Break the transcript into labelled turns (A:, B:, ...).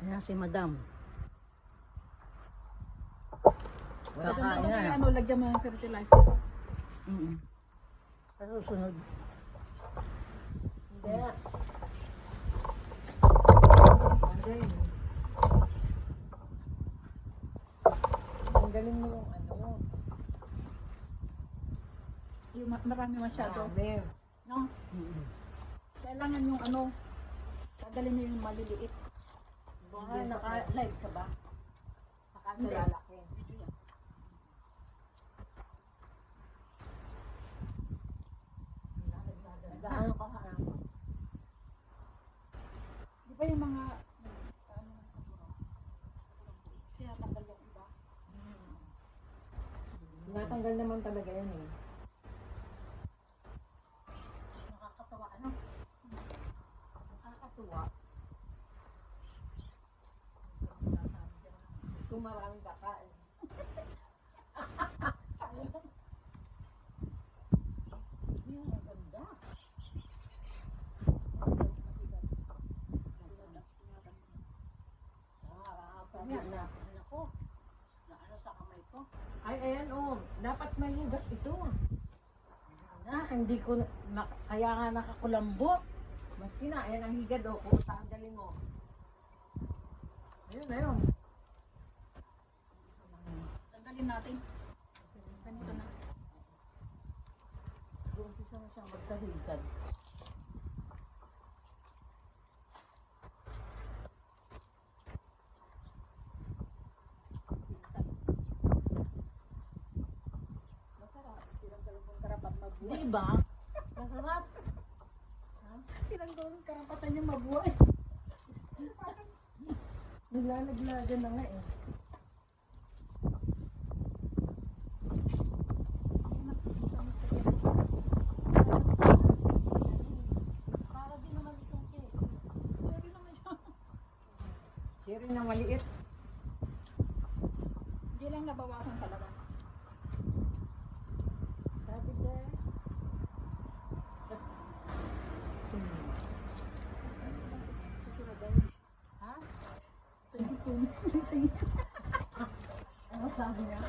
A: Ayan si Madam. Wala
B: Maganda
A: kain
B: daw
A: na.
B: kaya ano, lagyan mo ng fertilizer.
A: Sa susunod.
C: Hindi. Tanggalin. Tanggalin mo yung ano.
B: Yung marami masyado.
C: Marami.
B: No? Kailangan yung ano, tanggalin mo yung maliliit.
C: Baka naka-live ka ba? Saka siya
B: Hindi.
C: lalaki.
B: Video yan.
C: Nag-ano ka ha?
B: Di ba yung mga, ano man sa puro, sinatanggal yung iba?
C: Tinatanggal naman talaga yan eh.
B: Nakakatawa, ano? Nakakatuwa.
C: Kung maraming kakain.
B: Yung maganda.
C: Sabi na.
B: Ako, na ano sa kamay ko.
C: Ay, ayan oh. Dapat may hugas ito.
A: Hindi ko, kaya nga nakakulambot.
C: Maski na, ayan ang higad oh. Kung tanggalin mo. Ayun, ayun.
B: Tanggalin natin. Ganito na.
A: Umpisa na siya magkahigad.
B: Masarap. Tinanggal mo ang karapat mabuhay.
A: Diba? Masarap.
B: Tinanggal mo ang karapatan niya mabuhay.
C: Naglalaglagan na nga eh.
B: Para din naman itong cake. Pwede naman siya.
C: Cherry na maliit.
B: Hindi lang nabawasan talaga.
C: Sabi ko.
B: Ha? Sige po. Sige.
C: Ano sabi niya?